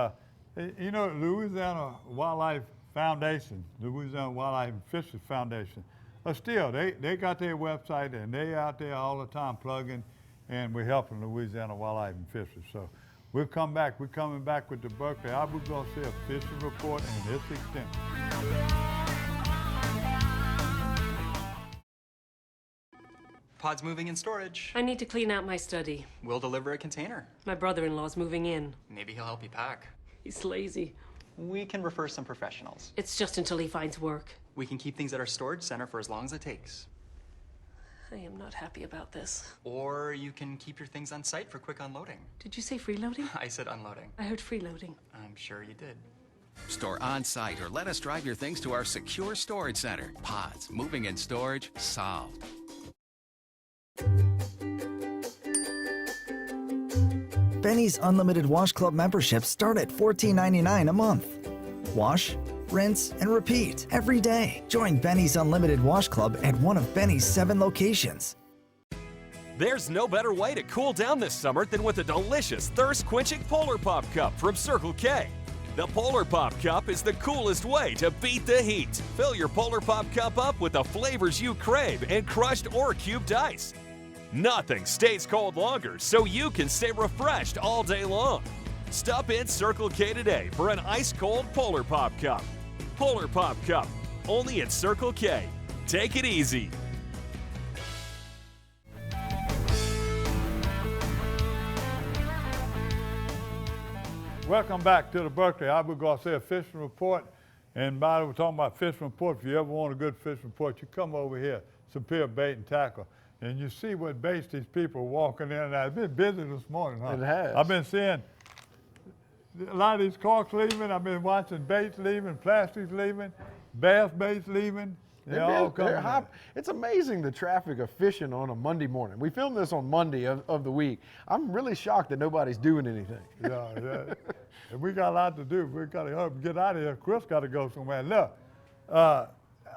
you know, Louisiana Wildlife Foundation, Louisiana Wildlife and Fisheries Foundation, but still, they got their website, and they out there all the time plugging, and we're helping Louisiana Wildlife and Fisheries. So we'll come back. We're coming back with the Berkeley Abu Garcia Fishing Report and its extension. Pod's moving in storage. I need to clean out my study. We'll deliver a container. My brother-in-law's moving in. Maybe he'll help you pack. He's lazy. We can refer some professionals. It's just until he finds work. We can keep things at our storage center for as long as it takes. I am not happy about this. Or you can keep your things on site for quick unloading. Did you say freeloading? I said unloading. I heard freeloading. I'm sure you did. Store on site or let us drive your things to our secure storage center. Pods, moving and storage, solved. Benny's Unlimited Wash Club memberships start at $14.99 a month. Wash, rinse, and repeat every day. Join Benny's Unlimited Wash Club at one of Benny's 7 locations. There's no better way to cool down this summer than with a delicious, thirst-quenching Polar Pop Cup from Circle K. The Polar Pop Cup is the coolest way to beat the heat. Fill your Polar Pop Cup up with the flavors you crave in crushed or cubed ice. Nothing stays cold longer, so you can stay refreshed all day long. Stop in Circle K today for an ice-cold Polar Pop Cup. Polar Pop Cup, only at Circle K. Take it easy. Welcome back to the Berkeley Abu Garcia Fishing Report. And by the way, we're talking about fishing report. If you ever want a good fishing report, you come over here, Superior Bait and Tackle, and you see what baits these people are walking in and out. It's been busy this morning, huh? It has. I've been seeing a lot of these corks leaving. I've been watching baits leaving, plastics leaving, bass baits leaving. It's amazing the traffic of fishing on a Monday morning. We filmed this on Monday of the week. I'm really shocked that nobody's doing anything. Yeah. And we got a lot to do. We got to hurry get out of here. Chris got to go somewhere. Look,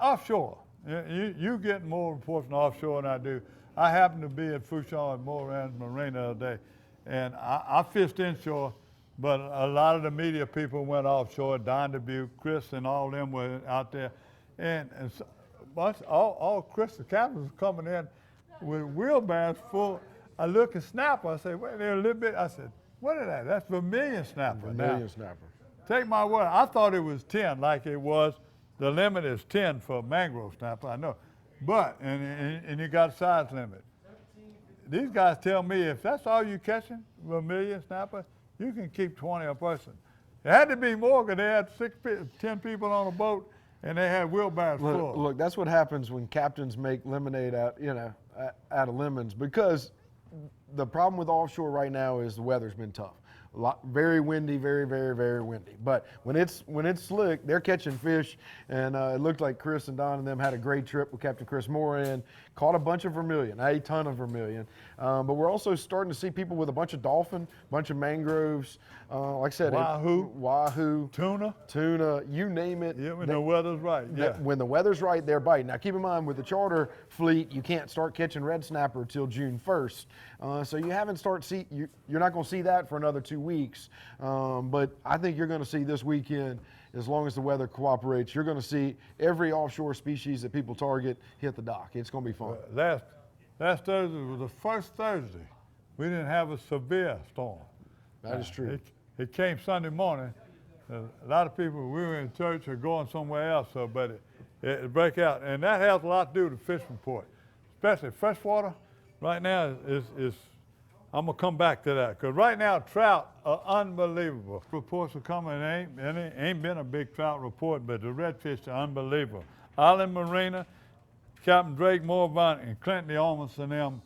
offshore. You get more reports from offshore than I do. I happened to be at Fourchon and Moran's Marina the other day, and I fished inshore, but a lot of the media people went offshore. Don Dubuque, Chris, and all them were out there. And so, all Chris, the captains, were coming in with wheelbarrows full. I look at snapper. I say, wait, they're a little bit. I said, what is that? That's vermilion snapper. Vermilion snapper. Take my word. I thought it was 10, like it was. The limit is 10 for mangrove snapper, I know. But, and you got a size limit. These guys tell me if that's all you catching, vermilion snapper, you can keep 20 a person. It had to be more because they had 10 people on a boat and they had wheelbarrows full. Look, that's what happens when captains make lemonade out of lemons, because the problem with offshore right now is the weather's been tough. Very windy, very, very, very windy. But when it's slick, they're catching fish, and it looked like Chris and Don and them had a great trip with Captain Chris Moran. Caught a bunch of vermilion, a ton of vermilion. But we're also starting to see people with a bunch of dolphin, a bunch of mangroves. Like I said, wahoo, tuna, you name it. Yeah, when the weather's right. Yeah. When the weather's right, they're biting. Now, keep in mind, with the charter fleet, you can't start catching red snapper until June 1st. So you haven't you're not going to see that for another 2 weeks. But I think you're going to see this weekend, as long as the weather cooperates, you're going to see every offshore species that people target hit the dock. It's going to be fun. Last Thursday was the first Thursday we didn't have a severe storm. That is true. It came Sunday morning. A lot of people, we were in church or going somewhere else, but it broke out. And that has a lot to do with the fish report, especially freshwater. Right now is I'm going to come back to that, because right now trout are unbelievable. Reports are coming, ain't been a big trout report, but the redfish are unbelievable. Island Marina, Captain Drake Morvan and Clinton Almonds and them,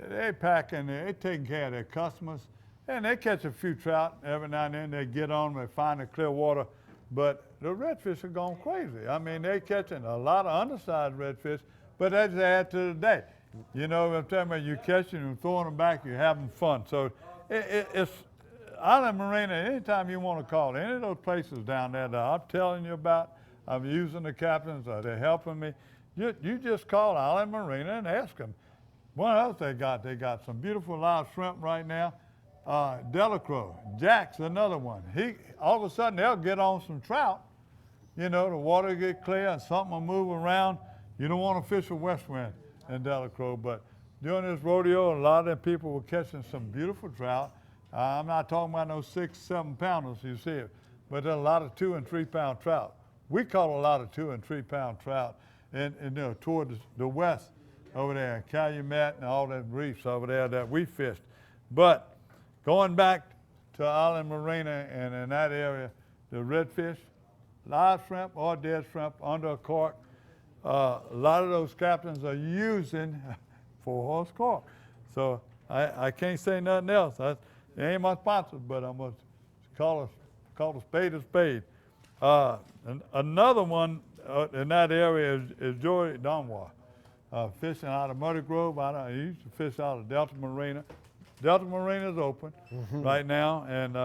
they packing, they taking care of their customers, and they catch a few trout every now and then. They get on, they find the clear water, but the redfish are going crazy. I mean, they catching a lot of undersized redfish, but they just add to the day. You know, I'm telling you, you're catching them, throwing them back, you're having fun. So it's Island Marina, anytime you want to call, any of those places down there that I'm telling you about, I'm using the captains, they're helping me. You just call Island Marina and ask them. What else they got some beautiful live shrimp right now. Delacroix, Jack's another one. All of a sudden they'll get on some trout. You know, the water get clear and something will move around. You don't want to fish a west wind in Delacroix, but during this rodeo, a lot of them people were catching some beautiful trout. I'm not talking about no 6-7 pounders, you see it, but there's a lot of 2 and 3 pound trout. We caught a lot of 2 and 3 pound trout toward the west over there, in Calumet and all them reefs over there that we fished. But going back to Island Marina and in that area, the redfish, live shrimp or dead shrimp under a cork, a lot of those captains are using 4-horse cork. So I can't say nothing else. It ain't my sponsor, but I'm going to call a spade a spade. Another one in that area is Joey Donwa, fishing out of Muddy Grove. He used to fish out of Delta Marina. Delta Marina is open right now, and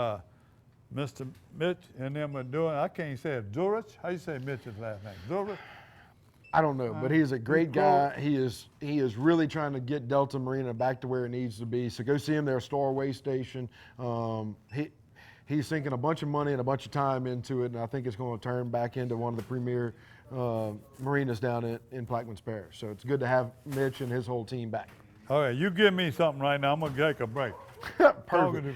Mr. Mitch and them are doing, I can't say it, Zurich? How you say Mitch's last name? Zurich? I don't know, but he's a great guy. He is really trying to get Delta Marina back to where it needs to be. So go see him there at Starway Station. He's sinking a bunch of money and a bunch of time into it, and I think it's going to turn back into one of the premier marinas down in Plaquemines Parish. So it's good to have Mitch and his whole team back. All right, you give me something right now. I'm going to take a break. Perfect.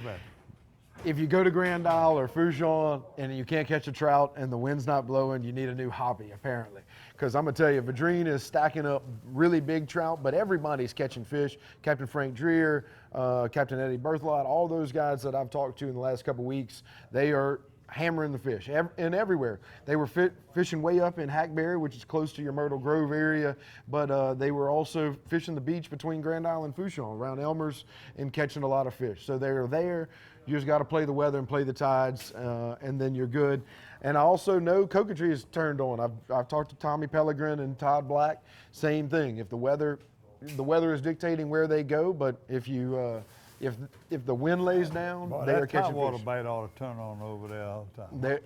If you go to Grand Isle or Fourchon and you can't catch a trout and the wind's not blowing, you need a new hobby, apparently. Because I'm going to tell you, Vadrine is stacking up really big trout, but everybody's catching fish. Captain Frank Dreer, Captain Eddie Berthelot, all those guys that I've talked to in the last couple weeks, they are hammering the fish and everywhere. They were fishing way up in Hackberry, which is close to your Myrtle Grove area, but they were also fishing the beach between Grand Island and Fourchon around Elmer's and catching a lot of fish. So they're there. You just got to play the weather and play the tides, and then you're good. And I also know Cocoa is turned on. I've talked to Tommy Pellegrin and Todd Black. Same thing. If the weather is dictating where they go, but if you if the wind lays down, they are catching water fish. bait ought to turn on over there all the time.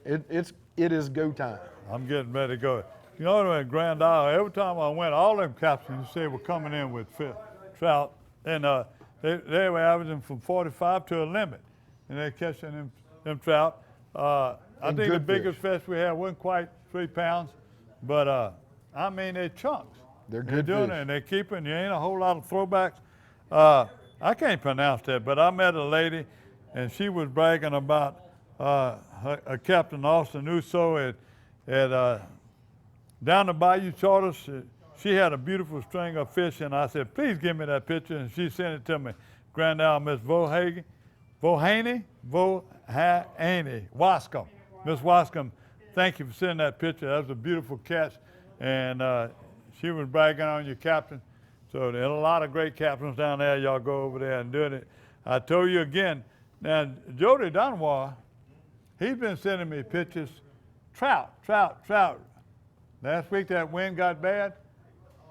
It is go time. I'm getting ready to go. You know, at Grand Isle, every time I went, all them captains you say were coming in with trout, and they were averaging from 45 to a limit, and they're catching them trout. I think the biggest fish we had wasn't quite 3 pounds, but I mean they're chunks. They're good doing fish. it, and they're keeping. There ain't a whole lot of throwbacks. I can't pronounce that, but I met a lady, and she was bragging about a Captain Austin Uso at down the Bayou Charters. She had a beautiful string of fish, and I said, please give me that picture, and she sent it to me. Grand Isle Miss Vohaney, Wascom. Miss Wascom, thank you for sending that picture. That was a beautiful catch, and she was bragging on your captain. So there are a lot of great captains down there. Y'all go over there and doing it. I told you again, now Jody Dunwar, he's been sending me pictures, trout. Last week that wind got bad.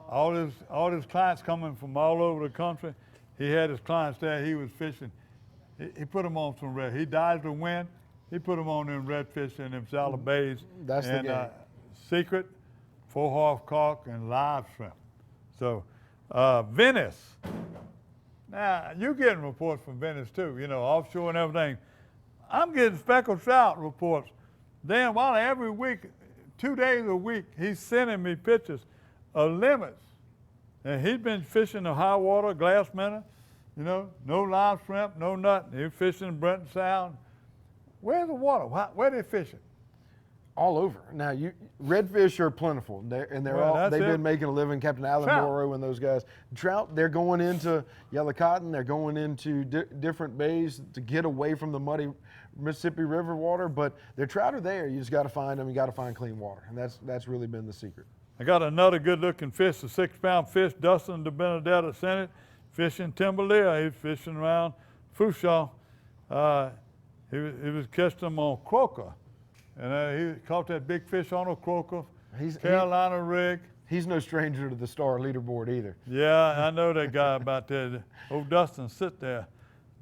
All his clients coming from all over the country. He had his clients there. He was fishing. He put them on some red. He dodged the wind. He put them on them redfish and them salad bays. That's the game. Secret, 4-half carp, and live shrimp. So. Venice. Now, you're getting reports from Venice too, you know, offshore and everything. I'm getting speckled trout reports. Dan Wiley, every week, 2 days a week, he's sending me pictures of limits. And he's been fishing the high water, glass minnow, you know, no live shrimp, no nothing. He's fishing Brenton Sound. Where's the water? Where are they fishing? All over. Now, redfish are plentiful, they've been making a living. Captain Alan Morrow and those guys. Trout, they're going into Yellow Cotton. They're going into different bays to get away from the muddy Mississippi River water. But their trout are there. You just got to find them. You got to find clean water, and that's really been the secret. I got another good-looking fish, a 6-pound fish. Dustin DeBenedetta sent it. Fishing Timberlea. He's fishing around Fourchon. He was catching them on croaker. And he caught that big fish on a croaker, Carolina rig. He's no stranger to the Star leaderboard either. Yeah, I know that guy about that. Old Dustin sit there.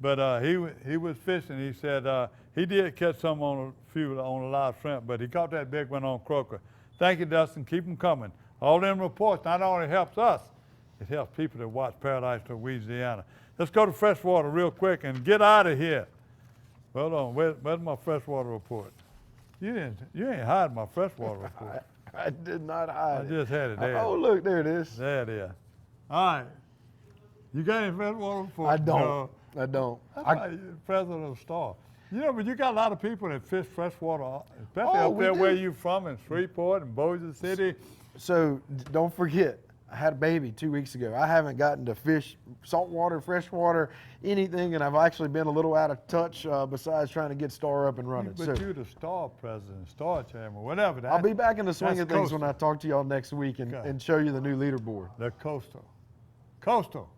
But he was fishing. He said he did catch some on a few on a live shrimp, but he caught that big one on croaker. Thank you, Dustin. Keep them coming. All them reports not only helps us, it helps people that watch Paradise, Louisiana. Let's go to freshwater real quick and get out of here. Hold on, where's my freshwater report? You ain't hide my freshwater report. I did not hide it. I just had it there. Oh, look, there it is. There it is. All right. You got any freshwater report? I don't. I don't. I'm president of Star. You know, but you got a lot of people that fish freshwater, especially up there where you from in Shreveport and Bossier City. So don't forget, I had a baby 2 weeks ago. I haven't gotten to fish saltwater, freshwater, anything, and I've actually been a little out of touch besides trying to get Star up and running. But you're the Star president, Star chairman, whatever. I'll be back in the swing of things when I talk to y'all next week and show you the new leaderboard. The coastal.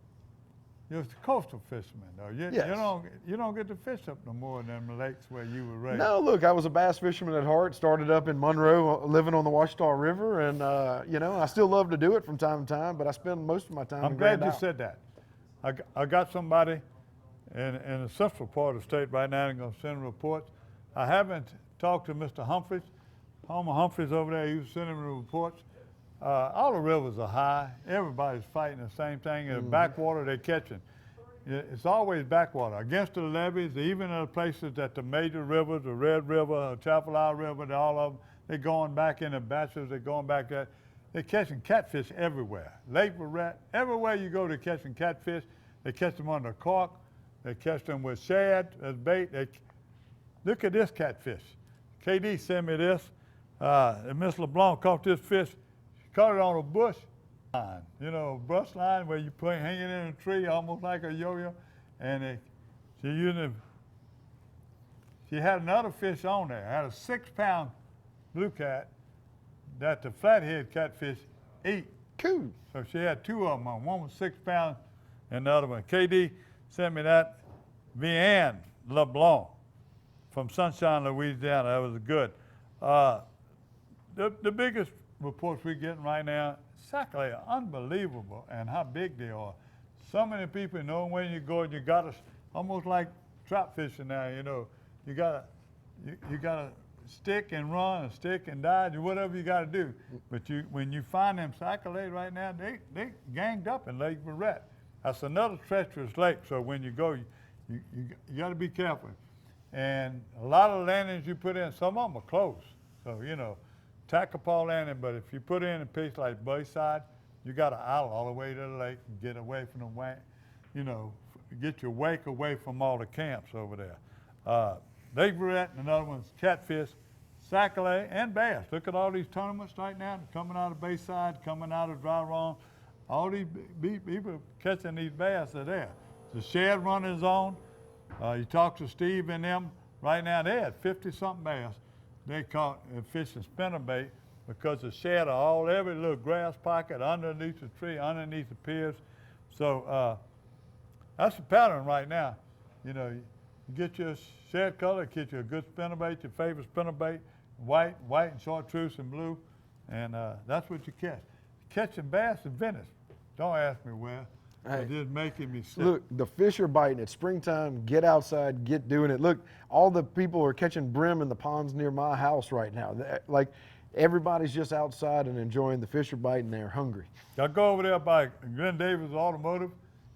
You're a coastal fisherman, though. You don't get to fish up no more than the lakes where you were raised. No, look, I was a bass fisherman at heart. Started up in Monroe, living on the Ouachita River, and I still love to do it from time to time. But I spend most of my time. I'm glad you said that. I got somebody in the central part of the state right now. They're going to send reports. I haven't talked to Mr. Humphreys. Homer Humphreys over there. He was sending me reports. All the rivers are high. Everybody's fighting the same thing. In the backwater, they're catching. It's always backwater. Against the levees, even in the places that the major rivers, the Red River, the Chapel River, all of them, they're going back in the batches. They're going back there. They're catching catfish everywhere. Lake Barrett, everywhere you go, they're catching catfish. They catch them under cork. They catch them with shad as bait. Look at this catfish. KD sent me this. Miss LeBlanc caught this fish. Caught it on a bush line, a brush line where you hang it in a tree almost like a yo-yo, and she using she had another fish on there. Had a 6-pound blue cat that the flathead catfish ate. Cool. So she had 2 of them on. One was 6 pounds and the other one. KD sent me that. Vianne LeBlanc from Sunshine, Louisiana. That was good. The biggest reports we're getting right now, exactly unbelievable, and how big they are. So many people know when you go, you got to, almost like trout fishing now, you know, you got to stick and run and stick and dive, whatever you got to do. But when you find them sac-a-lait right now, they ganged up in Lake Barrett. That's another treacherous lake, so when you go, you got to be careful. And a lot of landings you put in, some of them are close. So, you know, Tacapau landing, but if you put in a place like Bayside, you got to idle all the way to the lake and get away from the wake, you know, get your wake away from all the camps over there. Lake Barrett and another one's catfish, sac-a-lait, and bass. Look at all these tournaments right now coming out of Bayside, coming out of Dry Run. All these people catching these bass are there. The shed running is on. You talk to Steve and them right now, they had 50-something bass. They caught fishing spinnerbait because the shed are every little grass pocket underneath the tree, underneath the piers. So that's the pattern right now. You know, you get your shed color, get you a good spinnerbait, your favorite spinnerbait, white and chartreuse and blue, and that's what you catch. Catching bass in Venice. Don't ask me where. Hey, it's just making me sick. Look, the fish are biting. It's springtime. Get outside. Get doing it. Look, all the people are catching brim in the ponds near my house right now. Like, everybody's just outside and enjoying the fish are biting. They're hungry. Y'all go over there by Glenn Davis Automotive,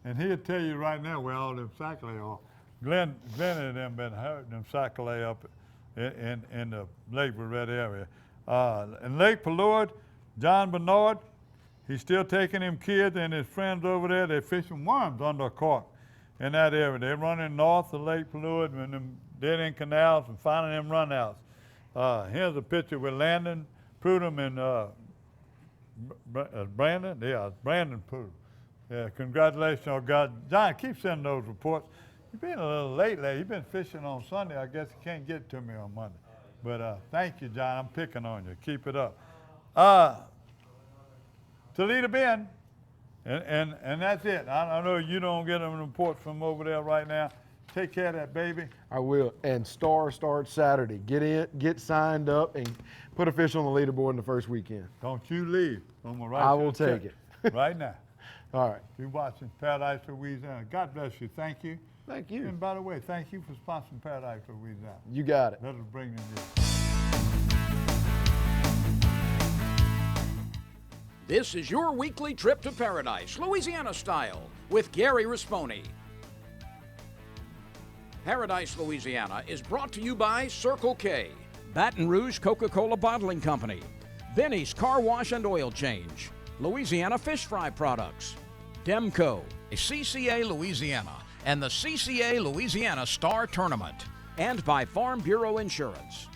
and he'll tell you right now where all them sac-a-lait are. Glenn and them been hurting them sac-a-lait up in the Lake Barrett area. In Lake Palourde, John Bernard, he's still taking them kids and his friends over there. They're fishing worms under a cork in that area. They're running north of Lake Palourde and them dead-end canals and finding them runouts. Here's a picture with Landon Prudhomme and Brandon. Yeah, Brandon Prudhomme. Yeah, congratulations on God. John, keep sending those reports. You've been a little late lately. You've been fishing on Sunday. I guess you can't get to me on Monday. But thank you, John. I'm picking on you. Keep it up. Toledo Bend, and that's it. I know you don't get them reports from over there right now. Take care of that baby. I will. And Star starts Saturday. Get in, get signed up, and put a fish on the leaderboard in the first weekend. Don't you leave. I'm gonna write I you will a take check it. right now. All right. You're watching Paradise, Louisiana. God bless you. Thank you. Thank you. And by the way, thank you for sponsoring Paradise, Louisiana. You got it. Let us bring them in. This is your weekly trip to Paradise, Louisiana style, with Gary Risponi. Paradise, Louisiana is brought to you by Circle K, Baton Rouge Coca-Cola Bottling Company, Benny's Car Wash and Oil Change, Louisiana Fish Fry Products, Demco, CCA Louisiana, and the CCA Louisiana Star Tournament, and by Farm Bureau Insurance.